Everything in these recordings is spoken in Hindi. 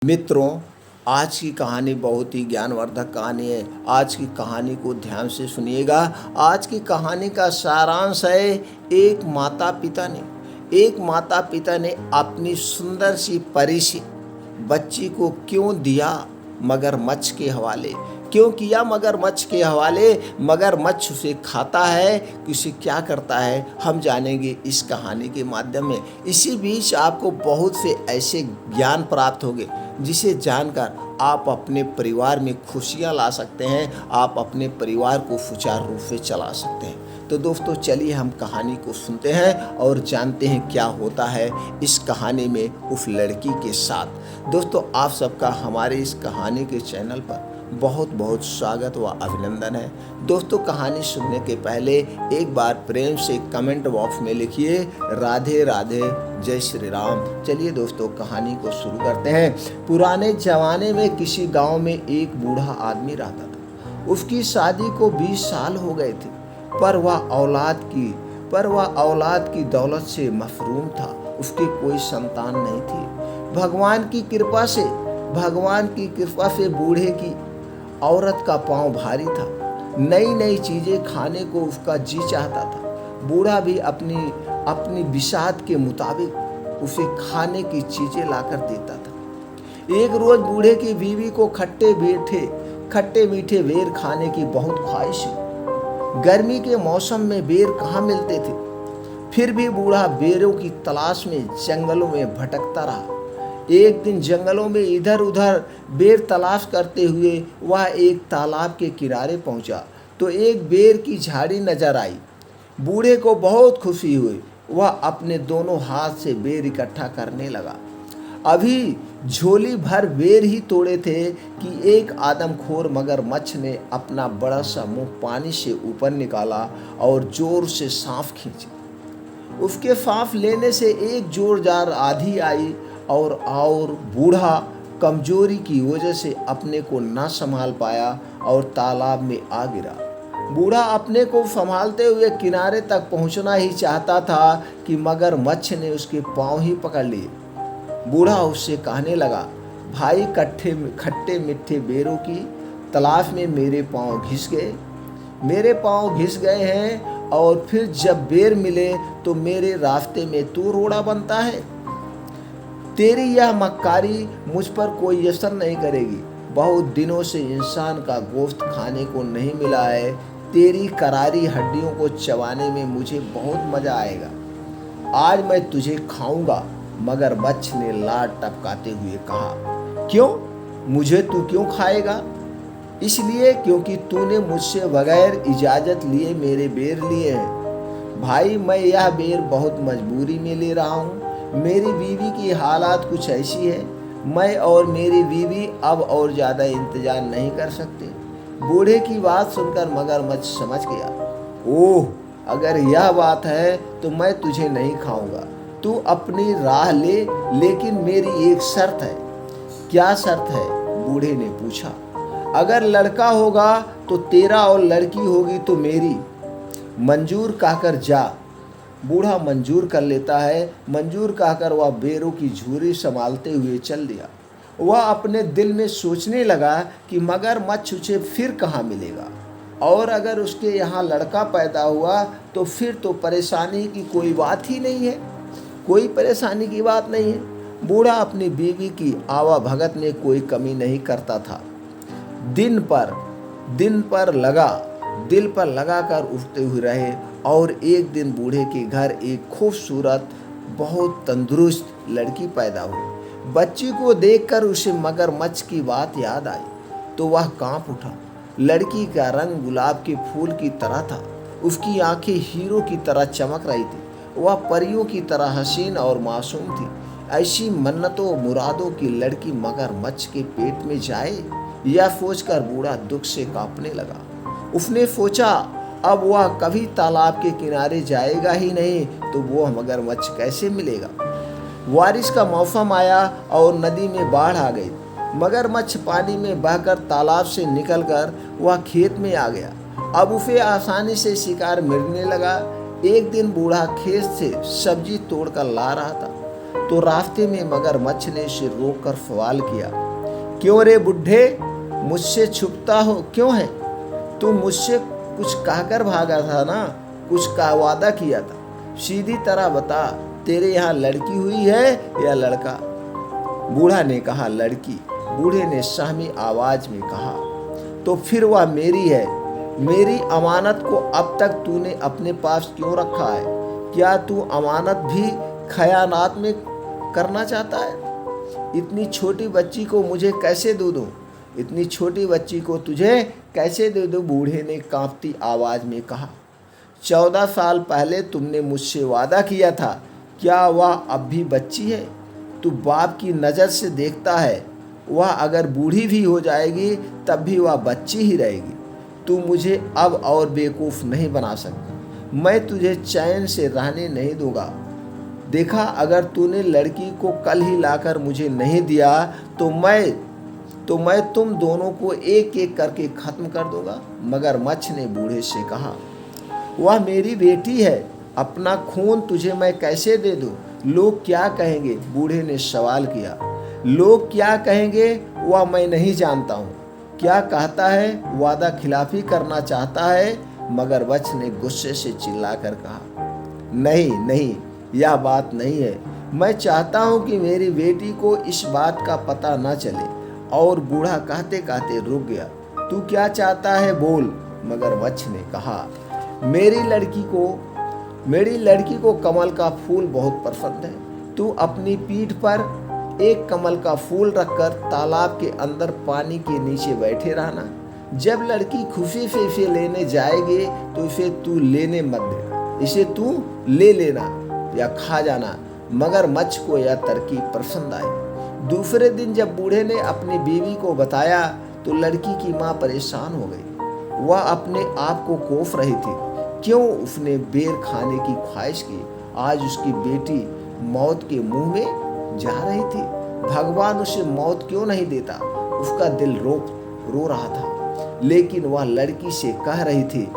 मित्रों, आज की कहानी बहुत ही ज्ञानवर्धक कहानी है। आज की कहानी को ध्यान से सुनिएगा। आज की कहानी का सारांश है एक माता पिता ने अपनी सुंदर सी परी सी बच्ची को क्यों दिया मगरमच्छ के हवाले। क्यों किया मगरमच्छ के हवाले? मगरमच्छ उसे खाता है कि उसे क्या करता है, हम जानेंगे इस कहानी के माध्यम में। इसी बीच आपको बहुत से ऐसे ज्ञान प्राप्त होंगे जिसे जानकर आप अपने परिवार में खुशियां ला सकते हैं, आप अपने परिवार को सुचारू रूप से चला सकते हैं। तो दोस्तों, चलिए हम कहानी को सुनते हैं और जानते हैं क्या होता है इस कहानी में उस लड़की के साथ। दोस्तों, आप सबका हमारे इस कहानी के चैनल पर बहुत बहुत स्वागत व अभिनंदन है। दोस्तों, कहानी सुनने के पहले एक बार प्रेम से कमेंट बॉक्स में लिखिए राधे राधे, जय श्री राम। चलिए दोस्तों, कहानी को शुरू करते हैं। पुराने जमाने में किसी गांव में एक बूढ़ा आदमी रहता था। उसकी शादी को 20 साल हो गए थे, पर वह औलाद की दौलत से महरूम था। उसकी कोई संतान नहीं थी। भगवान की कृपा से बूढ़े की औरत का पांव भारी था। नई नई चीजें खाने को उसका जी चाहता था। बूढ़ा भी अपनी बिसात के मुताबिक उसे खाने की चीजें लाकर देता था। एक रोज बूढ़े की बीवी को खट्टे मीठे बेर खाने की बहुत ख्वाहिश हुई। गर्मी के मौसम में बेर कहाँ मिलते थे। फिर भी बूढ़ा बेरों की तलाश में जंगलों में भटकता रहा। एक दिन जंगलों में इधर उधर बेर तलाश करते हुए वह एक तालाब के किनारे पहुंचा तो एक बेर की झाड़ी नजर आई। बूढ़े को बहुत खुशी हुई। वह अपने दोनों हाथ से बेर इकट्ठा करने लगा। अभी झोली भर बेर ही तोड़े थे कि एक आदमखोर मगरमच्छ ने अपना बड़ा सा मुंह पानी से ऊपर निकाला और जोर से सांस खींची। उसके सांस लेने से एक जोरदार आंधी आई और बूढ़ा कमजोरी की वजह से अपने को ना संभाल पाया और तालाब में आ गिरा। बूढ़ा अपने को संभालते हुए किनारे तक पहुंचना ही चाहता था कि मगरमच्छ ने उसके पांव ही पकड़ लिए। बूढ़ा उससे कहने लगा, भाई, खट्टे मीठे बेरों की तलाश में मेरे पांव घिस गए हैं और फिर जब बेर मिले तो मेरे रास्ते में तू रोड़ा बनता है। तेरी यह मक्कारी मुझ पर कोई असर नहीं करेगी। बहुत दिनों से इंसान का गोश्त खाने को नहीं मिला है। तेरी करारी हड्डियों को चबाने में मुझे बहुत मजा आएगा। आज मैं तुझे खाऊंगा। मगरमच्छ ने लार टपकाते हुए कहा। क्यों? मुझे तू क्यों खाएगा? इसलिए क्योंकि तूने मुझसे बगैर इजाजत लिए मेरे बेर लिए हैं। भाई, मैं यह बेर बहुत मजबूरी में ले रहा हूँ। मेरी बीवी की हालात कुछ ऐसी है, मैं और मेरी बीवी अब और ज्यादा इंतजार नहीं कर सकते। बूढ़े की बात सुनकर मगरमच्छ समझ गया। ओह, अगर यह बात है तो मैं तुझे नहीं खाऊंगा। तू अपनी राह ले, लेकिन मेरी एक शर्त है। क्या शर्त है? बूढ़े ने पूछा। अगर लड़का होगा तो तेरा और लड़की होगी तो मेरी। मंजूर कहकर जा। बूढ़ा मंजूर कर लेता है। मंजूर कहकर वह बेरों की झूरी संभालते हुए चल दिया। वह अपने दिल में सोचने लगा कि मगरमच्छ उसे फिर कहाँ मिलेगा, और अगर उसके यहाँ लड़का पैदा हुआ तो फिर तो परेशानी की कोई बात ही नहीं है। कोई परेशानी की बात नहीं है। बूढ़ा अपनी बीवी की आवाभगत में कोई कमी नहीं करता था। दिल पर लगाकर उठते हुए रहे और एक दिन बूढ़े के घर एक खूबसूरत, बहुत तंदुरुस्त लड़की पैदा हुई। बच्ची को देखकर उसे मगरमच्छ की बात याद आई तो वह कांप उठा। लड़की का रंग गुलाब के फूल की तरह था। उसकी आंखें हीरो की तरह चमक रही थी। वह परियों की तरह हसीन और मासूम थी। ऐसी मन्नतों मुरादों की लड़की मगरमच्छ के पेट में जाए, यह सोचकर बूढ़ा दुख से कांपने लगा। उसने सोचा, अब वह कभी तालाब के किनारे जाएगा ही नहीं तो वह मगरमच्छ कैसे मिलेगा। बारिश का मौसम आया और नदी में बाढ़ आ गई। मगरमच्छ पानी में बहकर तालाब से निकलकर वह खेत में आ गया। अब उसे आसानी से शिकार मिलने लगा। एक दिन बूढ़ा खेत से सब्जी तोड़कर ला रहा था। तो रास्ते में मगरमच्छ ने उसे रोककर सवाल किया, क्यों रे बुढ़े, मुझसे छुपता हो क्यों है? तू मुझसे कुछ कहकर भागा था ना, कुछ का वादा किया था। सीधी तरह बता, तेरे यहाँ लड़की हुई है या लड़का? बूढ़ा ने कहा, लड़की। बूढ़े ने सहमी आवाज में कहा, तो फिर वह मेरी है। मेरी अमानत को अब तक तूने अपने पास क्यों रखा है? क्या तू अमानत भी खयानात में करना चाहता है? इतनी छोटी बच्ची को मुझे कैसे दे दूं? इतनी छोटी बच्ची को तुझे कैसे दे दूं? बूढ़े ने कांपती आवाज में कहा। 14 साल पहले तुमने मुझसे वादा किया था, क्या वह अब भी बच्ची है? तू बाप की नज़र से देखता है, वह अगर बूढ़ी भी हो जाएगी तब भी वह बच्ची ही रहेगी। तू मुझे अब और बेवकूफ़ नहीं बना सकता। मैं तुझे चैन से रहने नहीं दूंगा। देखा, अगर तूने लड़की को कल ही लाकर मुझे नहीं दिया तो मैं तुम दोनों को एक एक करके ख़त्म कर दूंगा। मगरमच्छ ने बूढ़े से कहा, वह मेरी बेटी है, अपना खून तुझे मैं कैसे दे दूं? लोग क्या कहेंगे? बूढ़े ने सवाल किया। लोग क्या कहेंगे वह मैं नहीं जानता हूँ। क्या कहता है? वादा खिलाफी करना चाहता है? मगरमच्छ ने गुस्से से चिल्लाकर कहा, नहीं नहीं, यह बात नहीं है। मैं चाहता हूँ कि मेरी बेटी को इस बात का पता न चले। और बूढ़ा कहते कहते रुक गया। तू क्या चाहता है, बोल? मगरमच्छ ने कहा, मेरी लड़की को कमल का फूल बहुत पसंद है। तू अपनी पीठ पर एक कमल का फूल रखकर तालाब के अंदर पानी के नीचे बैठे रहना। जब लड़की खुशी से इसे लेने जाएगी तो इसे तू लेने मत देना, इसे तू ले लेना या खा जाना। मगरमच्छ को यह तरकीब पसंद आई। दूसरे दिन जब बूढ़े ने अपनी बीवी को बताया तो लड़की की माँ परेशान हो गई। वह अपने आप को कोस रही थी, क्यों उसने बेर खाने की ख्वाहिश की। आज उसकी बेटी मौत के मुंह में जा रही थी। भगवान उसे मौत क्यों नहीं देता? उसका दिल रो रहा था। लेकिन वह लड़की से कह रही थी,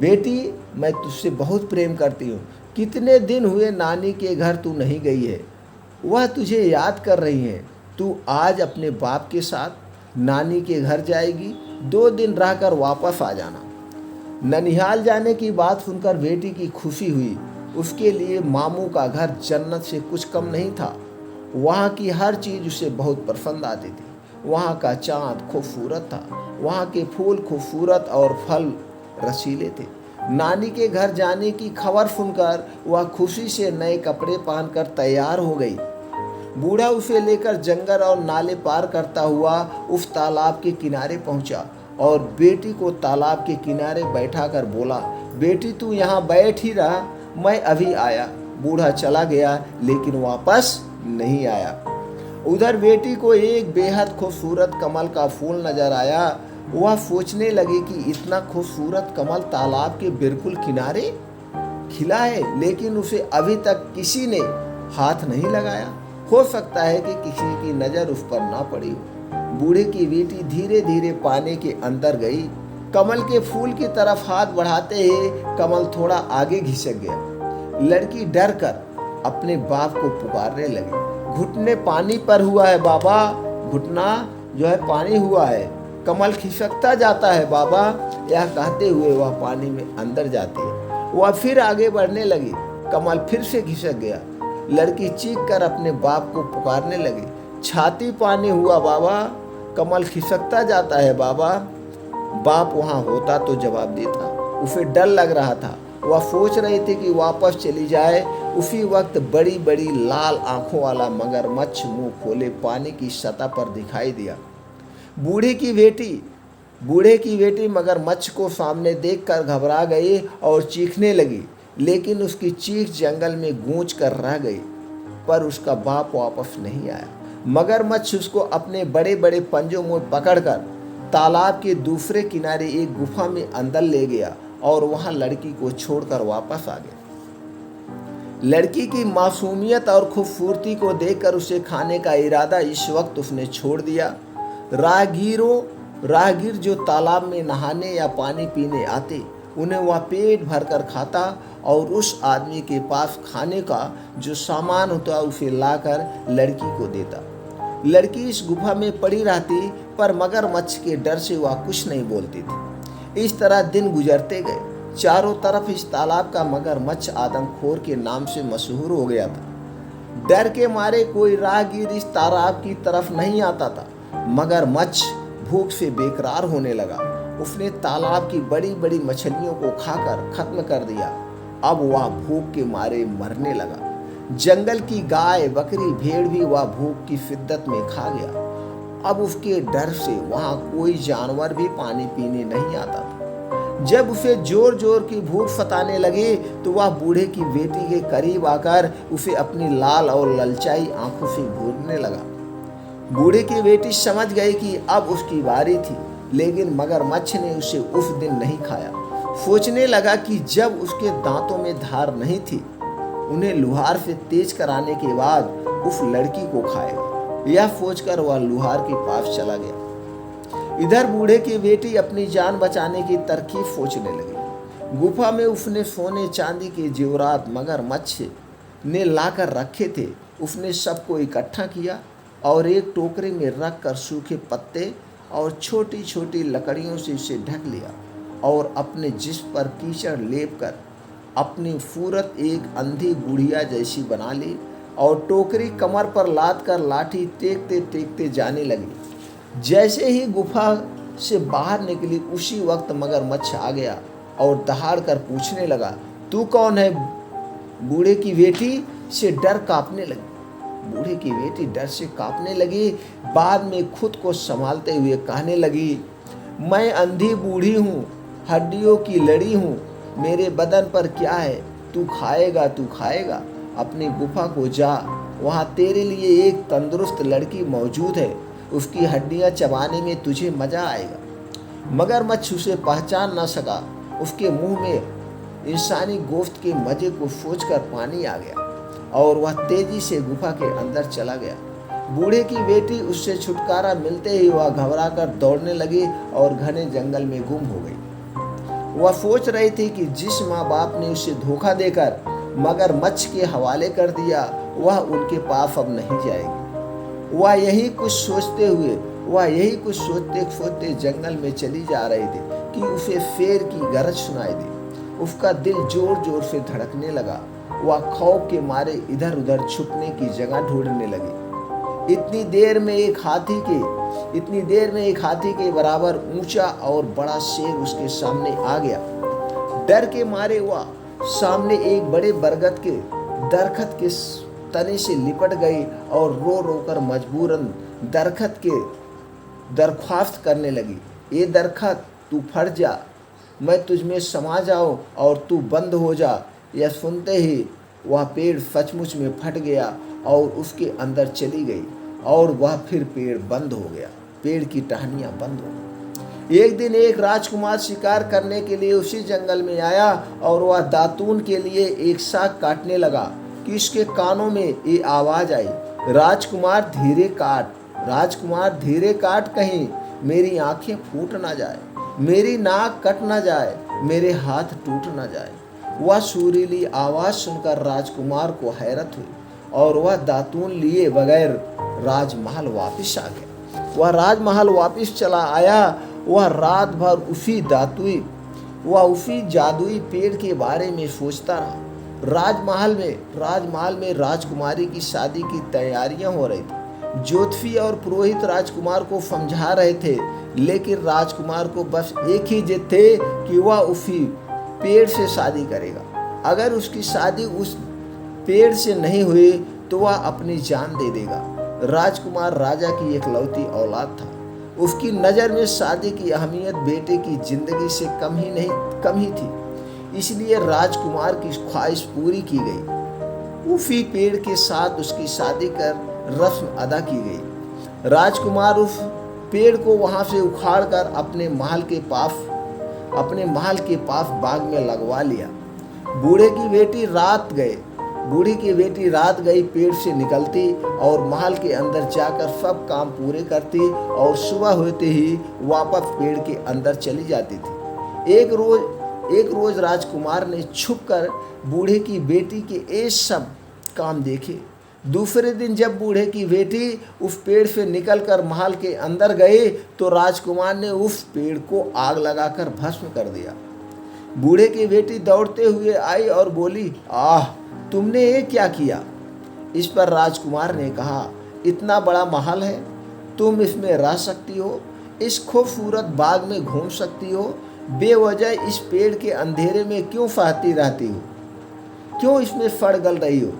बेटी, मैं तुझसे बहुत प्रेम करती हूँ। कितने दिन हुए नानी के घर तू नहीं गई है, वह तुझे याद कर रही है। तू आज अपने बाप के साथ नानी के घर जाएगी, 2 दिन रहकर वापस आ जाना। ननिहाल जाने की बात सुनकर बेटी की खुशी हुई। उसके लिए मामू का घर जन्नत से कुछ कम नहीं था। वहाँ की हर चीज़ उसे बहुत पसंद आती थी। वहाँ का चाँद खूबसूरत था, वहाँ के फूल खूबसूरत और फल रसीले थे। नानी के घर जाने की खबर सुनकर वह खुशी से नए कपड़े पहनकर तैयार हो गई। बूढ़ा उसे लेकर जंगल और नाले पार करता हुआ उस तालाब के किनारे पहुंचा और बेटी को तालाब के किनारे बैठाकर बोला, बेटी तू यहाँ बैठ ही रहा, मैं अभी आया। बूढ़ा चला गया लेकिन वापस नहीं आया। उधर बेटी को एक बेहद खूबसूरत कमल का फूल नजर आया। वह सोचने लगी कि इतना खूबसूरत कमल तालाब के बिल्कुल किनारे खिला है, लेकिन उसे अभी तक किसी ने हाथ नहीं लगाया। हो सकता है कि किसी की नज़र उस पर ना पड़ी हो। बूढ़े की बेटी धीरे धीरे पानी के अंदर गई। कमल के फूल की तरफ हाथ बढ़ाते ही कमल थोड़ा आगे घिसक गया। लड़की डर कर अपने बाप को पुकारने लगी, घुटने पानी पर हुआ है बाबा, घुटना जो है पानी हुआ है, कमल खिसकता जाता है बाबा। यह कहते हुए वह पानी में अंदर जाती है। वह फिर आगे बढ़ने लगी, कमल फिर से खिसक गया। लड़की चीख कर अपने बाप को पुकारने लगी, छाती पानी हुआ बाबा, कमल खिसकता जाता है बाबा। बाप वहाँ होता तो जवाब देता। उसे डर लग रहा था। वह सोच रही थी कि वापस चली जाए। उसी वक्त बड़ी बड़ी लाल आंखों वाला मगरमच्छ मुंह खोले पानी की सतह पर दिखाई दिया। बूढ़े की बेटी मगरमच्छ को सामने देखकर घबरा गई और चीखने लगी, लेकिन उसकी चीख जंगल में गूंज कर रह गई। पर उसका बाप वापस नहीं आया। मगरमच्छ उसको अपने बड़े बड़े पंजों में पकड़कर तालाब के दूसरे किनारे एक गुफा में अंदर ले गया और वहां लड़की को छोड़कर वापस आ गया। लड़की की मासूमियत और खूबसूरती को देखकर उसे खाने का इरादा इस वक्त उसने छोड़ दिया। राहगीर जो तालाब में नहाने या पानी पीने आते, उन्हें वह पेट भरकर खाता और उस आदमी के पास खाने का जो सामान होता उसे लाकर लड़की को देता। लड़की इस गुफा में पड़ी रहती, पर मगरमच्छ के डर से वह कुछ नहीं बोलती थी। इस तरह दिन गुजरते गए। चारों तरफ इस तालाब का मगरमच्छ आदमखोर के नाम से मशहूर हो गया था। डर के मारे कोई राहगीर इस तालाब की तरफ नहीं आता था। मगरमच्छ भूख से बेकरार होने लगा। उसने तालाब की बड़ी बड़ी मछलियों को खाकर खत्म कर दिया। अब वह भूख के मारे मरने लगा। जंगल की गाय, बकरी, भेड़ भी वह भूख की शिद्दत में खा गया। अब उसके डर से वहां कोई जानवर भी पानी पीने नहीं आता था। जब उसे जोर जोर की भूख सताने लगी तो वह बूढ़े की बेटी के करीब आकर उसे अपनी लाल और ललचाई आंखों से घूरने लगा। बूढ़े की बेटी समझ गई कि अब उसकी बारी थी, लेकिन मगरमच्छ ने उसे उस दिन नहीं खाया। सोचने लगा कि जब उसके दांतों में धार नहीं थी, उन्हें लुहार से तेज कराने के बाद उस लड़की को खाएगा। यह सोचकर वह लुहार के पास चला गया। इधर बूढ़े की बेटी अपनी जान बचाने की तरकीब सोचने लगी। गुफा में उसने सोने चांदी के जेवरात मगरमच्छ ने लाकर रखे थे। उसने सबको इकट्ठा किया और एक टोकरे में रखकर सूखे पत्ते और छोटी छोटी लकड़ियों से उसे ढक लिया और अपने जिस्म पर कीचड़ लेप कर अपनी सूरत एक अंधी बुढ़िया जैसी बना ली और टोकरी कमर पर लाद कर लाठी टेकते टेकते जाने लगी। जैसे ही गुफा से बाहर निकली, उसी वक्त मगरमच्छ आ गया और दहाड़ कर पूछने लगा, तू कौन है? बूढ़े की बेटी से डर कांपने लगी। बूढ़े की बेटी डर से कांपने लगी। बाद में खुद को संभालते हुए कहने लगी, मैं अंधी बूढ़ी हूँ, हड्डियों की लड़ी हूँ, मेरे बदन पर क्या है? तू खाएगा, तू खाएगा। अपनी गुफा को जा, वहाँ तेरे लिए एक तंदुरुस्त लड़की मौजूद है, उसकी हड्डियाँ चबाने में तुझे मजा आएगा। मगरमच्छ उसे पहचान न सका। उसके मुंह में इंसानी गोश्त के मजे को सोचकर पानी आ गया और वह तेजी से गुफा के अंदर चला गया। बूढ़े की बेटी उससे छुटकारा मिलते ही वह घबराकर दौड़ने लगी और घने जंगल में गुम हो गई। वह सोच रही थी कि जिस माँ बाप ने उसे धोखा देकर मगरमच्छ के हवाले कर दिया, वह उनके पास अब नहीं जाएगी। वह यही कुछ सोचते सोचते जंगल में चली जा रही थी कि उसे शेर की गरज सुनाई दी। उसका दिल जोर जोर से धड़कने लगा। वह खौफ के मारे इधर उधर छुपने की जगह ढूंढने लगी। इतनी देर में एक हाथी के बराबर ऊंचा और बड़ा शेर उसके सामने आ गया। डर के मारे वह सामने एक बड़े बरगद के दरखत के तने से लिपट गई और रो रो कर मजबूरन दरखत के दरख्वास्त करने लगी, ये दरखत तू फट जा, मैं तुझ में समा जाऊं और तू बंद हो जा। यह सुनते ही वह पेड़ सचमुच में फट गया और उसके अंदर चली गई और वह फिर पेड़ बंद हो गया। पेड़ की टहनियाँ बंद हो गई। एक दिन एक राजकुमार शिकार करने के लिए उसी जंगल में आया और वह दातून के लिए एक शाख काटने लगा कि इसके कानों में ये आवाज आई, राजकुमार धीरे काट, कहीं मेरी आंखें फूट ना जाए, मेरी नाक कट ना जाए, मेरे हाथ टूट ना जाए। वह सुरीली आवाज सुनकर राजकुमार को हैरत हुई और वह दातून लिए बगैर राजमहल वापस आ गया। वह राजमहल वापस चला आया। वह रात भर उसी जादुई पेड़ के बारे में सोचता रहा। राजमहल में राजकुमारी की शादी की तैयारियां हो रही थी। ज्योतिषी और पुरोहित राजकुमार को समझा रहे थे, लेकिन राजकुमार को बस एक ही जिद थे कि वह उसी पेड़ से शादी करेगा। अगर उसकी शादी उस पेड़ से नहीं हुई तो वह अपनी जान दे देगा। राजकुमार राजा की एकलौती औलाद था। उसकी नज़र में शादी की अहमियत बेटे की जिंदगी से कम ही थी। इसलिए राजकुमार की ख्वाहिश पूरी की गई। उसी पेड़ के साथ उसकी शादी कर रस्म अदा की गई। राजकुमार उस पेड़ को वहां से उखाड़कर अपने महल के पास बाग में लगवा लिया। बूढ़ी की बेटी रात गई पेड़ से निकलती और महल के अंदर जाकर सब काम पूरे करती और सुबह होते ही वापस पेड़ के अंदर चली जाती थी। एक रोज राजकुमार ने छुपकर बूढ़े की बेटी के ये सब काम देखे। दूसरे दिन जब बूढ़े की बेटी उस पेड़ से निकलकर महल के अंदर गए तो राजकुमार ने उस पेड़ को आग लगाकर भस्म कर दिया। बूढ़े की बेटी दौड़ते हुए आई और बोली, आह, तुमने ये क्या किया? इस पर राजकुमार ने कहा, इतना बड़ा महल है, तुम इसमें रह सकती हो, इस खूबसूरत बाग में घूम सकती हो, बेवजह इस पेड़ के अंधेरे में क्यों फहती रहती हो? क्यों इसमें सड़ गल रही हो?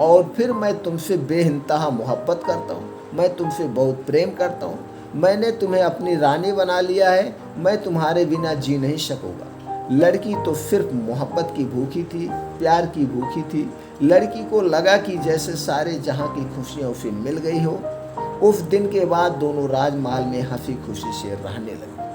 और फिर मैं तुमसे बेइंतहा मोहब्बत करता हूँ, मैं तुमसे बहुत प्रेम करता हूँ, मैंने तुम्हें अपनी रानी बना लिया है, मैं तुम्हारे बिना जी नहीं सकूँगा। लड़की तो सिर्फ मोहब्बत की भूखी थी, प्यार की भूखी थी। लड़की को लगा कि जैसे सारे जहाँ की खुशियाँ उसे मिल गई हो। उस दिन के बाद दोनों राजमहल में हंसी खुशी से रहने लगे।